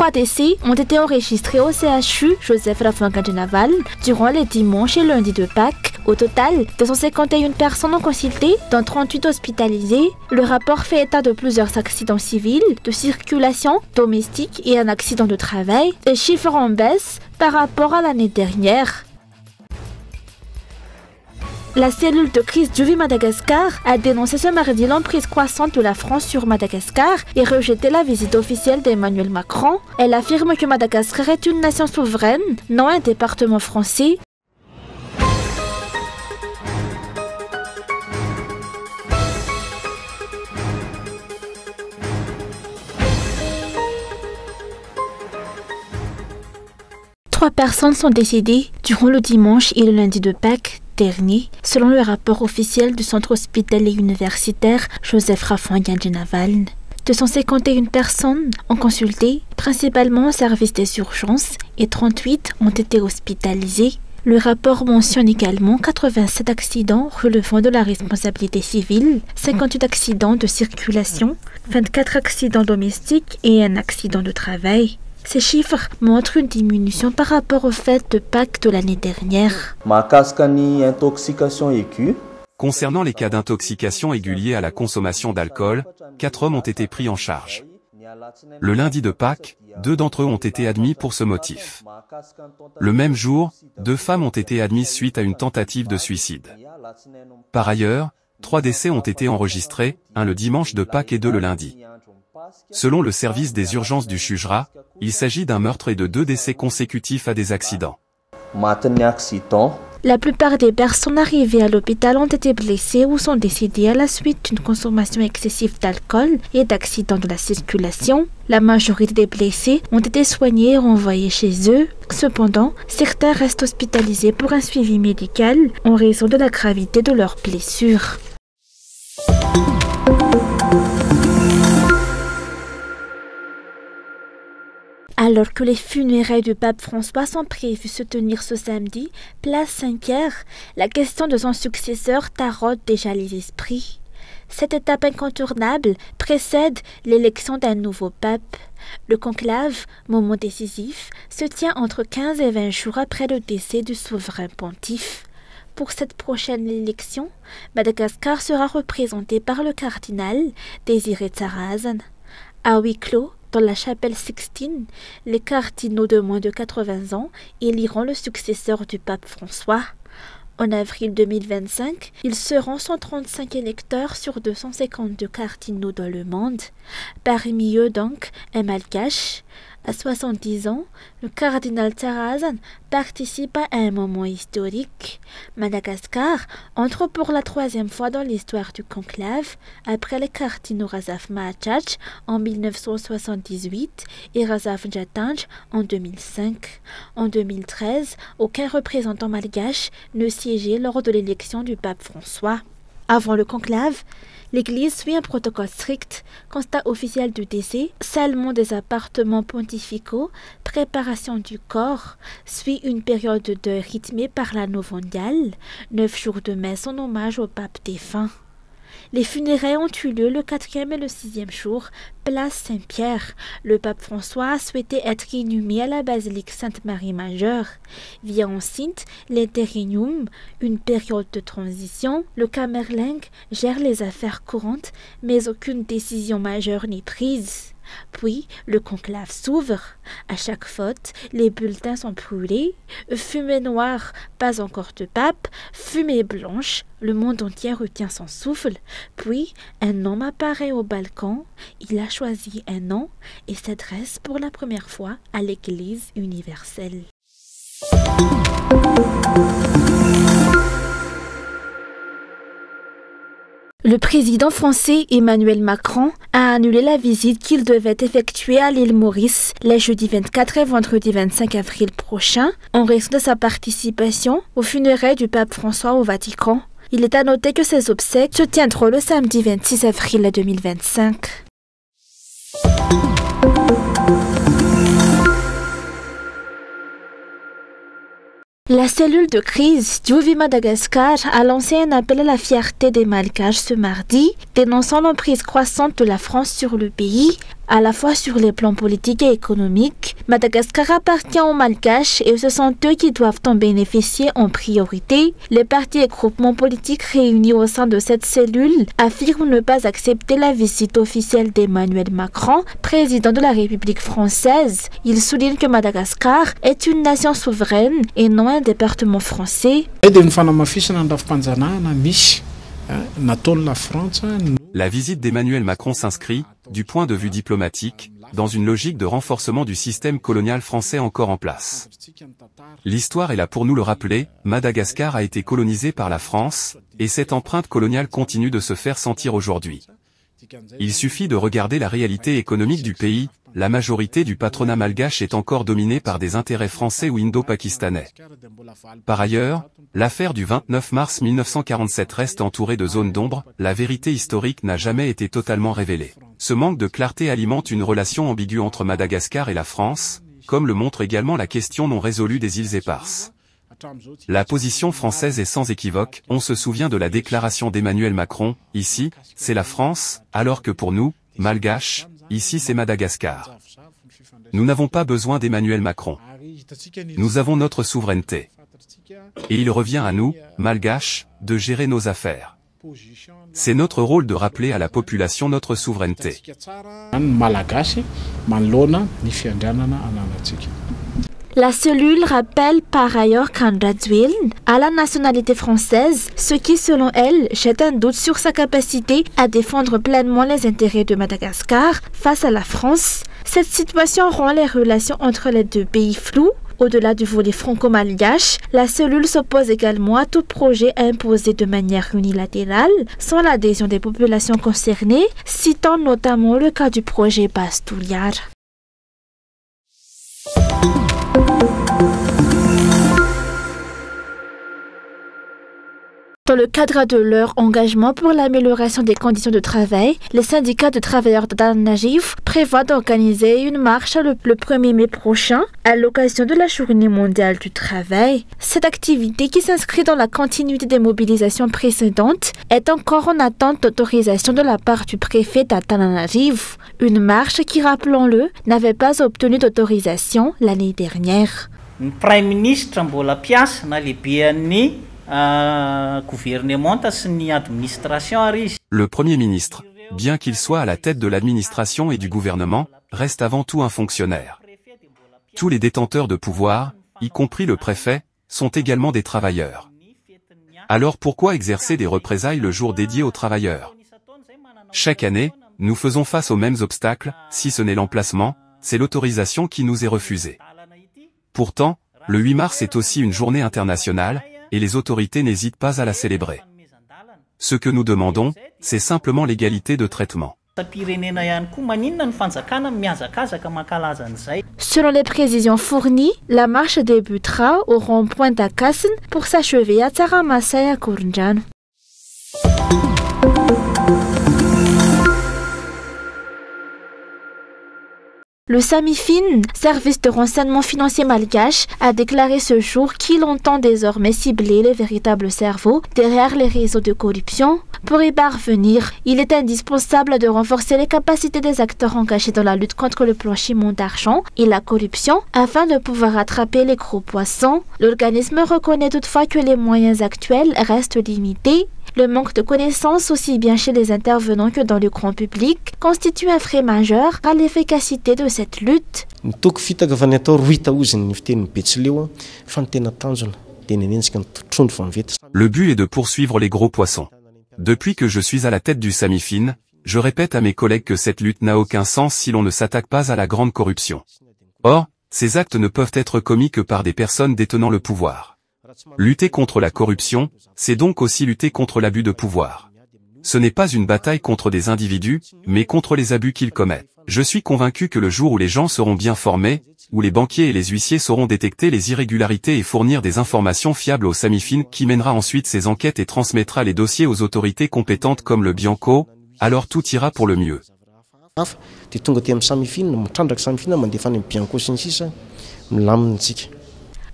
3 décès ont été enregistrés au CHU Joseph Lafont-Gandjenaval durant les dimanches et lundis de Pâques. Au total, 251 personnes ont consulté, dont 38 hospitalisées. Le rapport fait état de plusieurs accidents civils, de circulation, domestique et un accident de travail. Les chiffres en baisse par rapport à l'année dernière. La cellule de crise du Madagascar a dénoncé ce mardi l'emprise croissante de la France sur Madagascar et rejeté la visite officielle d'Emmanuel Macron. Elle affirme que Madagascar est une nation souveraine, non un département français. Trois personnes sont décédées durant le dimanche et le lundi de Pâques dernier, selon le rapport officiel du centre hospitalier universitaire Joseph Lafont-Gandjenaval. 251 personnes ont consulté, principalement au service des urgences, et 38 ont été hospitalisées. Le rapport mentionne également 87 accidents relevant de la responsabilité civile, 58 accidents de circulation, 24 accidents domestiques et un accident de travail. Ces chiffres montrent une diminution par rapport aux fêtes de Pâques de l'année dernière. Concernant les cas d'intoxication aiguë liés à la consommation d'alcool, 4 hommes ont été pris en charge. Le lundi de Pâques, 2 d'entre eux ont été admis pour ce motif. Le même jour, 2 femmes ont été admises suite à une tentative de suicide. Par ailleurs, 3 décès ont été enregistrés, un le dimanche de Pâques et 2 le lundi. Selon le service des urgences du Chujra, il s'agit d'un meurtre et de 2 décès consécutifs à des accidents. La plupart des personnes arrivées à l'hôpital ont été blessées ou sont décédées à la suite d'une consommation excessive d'alcool et d'accidents de la circulation. La majorité des blessés ont été soignés et renvoyés chez eux. Cependant, certains restent hospitalisés pour un suivi médical en raison de la gravité de leurs blessures. Alors que les funérailles du pape François sont prévues se tenir ce samedi, place Saint-Pierre, la question de son successeur taraude déjà les esprits. Cette étape incontournable précède l'élection d'un nouveau pape. Le conclave, moment décisif, se tient entre 15 et 20 jours après le décès du souverain pontife. Pour cette prochaine élection, Madagascar sera représenté par le cardinal Désiré Tsarazan. À huis clos, dans la chapelle Sixtine, les cardinaux de moins de 80 ans éliront le successeur du pape François. En avril 2025, ils seront 135 électeurs sur 252 cardinaux dans le monde. Parmi eux donc, un malgache. À 70 ans, le cardinal Tsarazan participe à un moment historique. Madagascar entre pour la 3e fois dans l'histoire du conclave, après les cardinaux Razaf Mahachach en 1978 et Razaf Jatanj en 2005. En 2013, aucun représentant malgache ne siégeait lors de l'élection du pape François. Avant le conclave, l'Église suit un protocole strict, constat officiel du décès, salement des appartements pontificaux, préparation du corps, suit une période de deuil rythmée par l'anneau mondial, 9 jours de messe en hommage au pape défunt. Les funérailles ont eu lieu le 4e et le 6e jour, place Saint-Pierre. Le pape François a souhaité être inhumé à la basilique Sainte-Marie Majeure. Vient ensuite l'interregnum, une période de transition. Le Camerlingue gère les affaires courantes, mais aucune décision majeure n'est prise. Puis, le conclave s'ouvre. À chaque faute, les bulletins sont brûlés. Fumée noire, pas encore de pape. Fumée blanche, le monde entier retient son souffle. Puis, un homme apparaît au balcon. Il a choisi un nom et s'adresse pour la première fois à l'Église universelle. Le président français Emmanuel Macron a annulé la visite qu'il devait effectuer à l'île Maurice les jeudi 24 et vendredi 25 avril prochains en raison de sa participation aux funérailles du pape François au Vatican. Il est à noter que ces obsèques se tiendront le samedi 26 avril 2025. La cellule de crise du Madagascar a lancé un appel à la fierté des Malgaches ce mardi, dénonçant l'emprise croissante de la France sur le pays. À la fois sur les plans politiques et économiques, Madagascar appartient aux Malgaches et ce sont eux qui doivent en bénéficier en priorité. Les partis et groupements politiques réunis au sein de cette cellule affirment ne pas accepter la visite officielle d'Emmanuel Macron, président de la République française. Ils soulignent que Madagascar est une nation souveraine et non un département français. La visite d'Emmanuel Macron s'inscrit, du point de vue diplomatique, dans une logique de renforcement du système colonial français encore en place. L'histoire est là pour nous le rappeler, Madagascar a été colonisé par la France, et cette empreinte coloniale continue de se faire sentir aujourd'hui. Il suffit de regarder la réalité économique du pays, la majorité du patronat malgache est encore dominée par des intérêts français ou indo-pakistanais. Par ailleurs, l'affaire du 29 mars 1947 reste entourée de zones d'ombre, la vérité historique n'a jamais été totalement révélée. Ce manque de clarté alimente une relation ambiguë entre Madagascar et la France, comme le montre également la question non résolue des îles Éparses. La position française est sans équivoque, on se souvient de la déclaration d'Emmanuel Macron, ici, c'est la France, alors que pour nous, Malgaches, ici c'est Madagascar. Nous n'avons pas besoin d'Emmanuel Macron. Nous avons notre souveraineté. Et il revient à nous, Malgaches, de gérer nos affaires. C'est notre rôle de rappeler à la population notre souveraineté. La cellule rappelle par ailleurs qu'Andradzwil a la nationalité française, ce qui selon elle jette un doute sur sa capacité à défendre pleinement les intérêts de Madagascar face à la France. Cette situation rend les relations entre les deux pays floues. Au-delà du volet franco-malgache, la cellule s'oppose également à tout projet imposé de manière unilatérale, sans l'adhésion des populations concernées, citant notamment le cas du projet Bastouliar. Dans le cadre de leur engagement pour l'amélioration des conditions de travail, les syndicats de travailleurs d'Antananarivo prévoient d'organiser une marche le 1er mai prochain à l'occasion de la Journée mondiale du travail. Cette activité, qui s'inscrit dans la continuité des mobilisations précédentes, est encore en attente d'autorisation de la part du préfet d'Antananarivo. Une marche qui, rappelons-le, n'avait pas obtenu d'autorisation l'année dernière. Le Premier ministre Le Premier ministre, bien qu'il soit à la tête de l'administration et du gouvernement, reste avant tout un fonctionnaire. Tous les détenteurs de pouvoir, y compris le préfet, sont également des travailleurs. Alors pourquoi exercer des représailles le jour dédié aux travailleurs? Chaque année, nous faisons face aux mêmes obstacles, si ce n'est l'emplacement, c'est l'autorisation qui nous est refusée. Pourtant, le 8 mars est aussi une journée internationale, et les autorités n'hésitent pas à la célébrer. Ce que nous demandons, c'est simplement l'égalité de traitement. Selon les précisions fournies, la marche débutera au rond-point d'Akassen pour s'achever à Tsaramassa et à Kourndjan. Le SAMIFIN, service de renseignement financier malgache, a déclaré ce jour qu'il entend désormais cibler les véritables cerveaux derrière les réseaux de corruption. Pour y parvenir, il est indispensable de renforcer les capacités des acteurs engagés dans la lutte contre le blanchiment d'argent et la corruption afin de pouvoir attraper les gros poissons. L'organisme reconnaît toutefois que les moyens actuels restent limités. Le manque de connaissances, aussi bien chez les intervenants que dans le grand public, constitue un frein majeur à l'efficacité de cette lutte. Le but est de poursuivre les gros poissons. Depuis que je suis à la tête du SAMIFIN, je répète à mes collègues que cette lutte n'a aucun sens si l'on ne s'attaque pas à la grande corruption. Or, ces actes ne peuvent être commis que par des personnes détenant le pouvoir. Lutter contre la corruption, c'est donc aussi lutter contre l'abus de pouvoir. Ce n'est pas une bataille contre des individus, mais contre les abus qu'ils commettent. Je suis convaincu que le jour où les gens seront bien formés, où les banquiers et les huissiers sauront détecter les irrégularités et fournir des informations fiables au SAMIFIN qui mènera ensuite ses enquêtes et transmettra les dossiers aux autorités compétentes comme le Bianco, alors tout ira pour le mieux.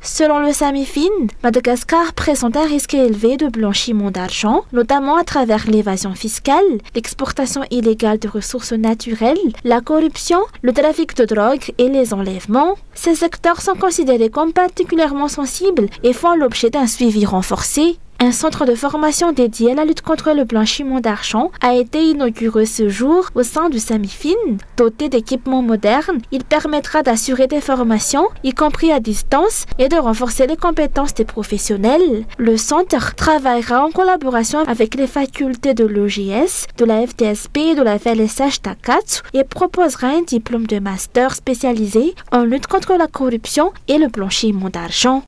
Selon le SAMIFIN, Madagascar présente un risque élevé de blanchiment d'argent, notamment à travers l'évasion fiscale, l'exportation illégale de ressources naturelles, la corruption, le trafic de drogue et les enlèvements. Ces secteurs sont considérés comme particulièrement sensibles et font l'objet d'un suivi renforcé. Un centre de formation dédié à la lutte contre le blanchiment d'argent a été inauguré ce jour au sein du SAMIFIN. Doté d'équipements modernes, il permettra d'assurer des formations, y compris à distance, et de renforcer les compétences des professionnels. Le centre travaillera en collaboration avec les facultés de l'OGS, de la FTSP et de la VLSH Takatsu et proposera un diplôme de master spécialisé en lutte contre la corruption et le blanchiment d'argent.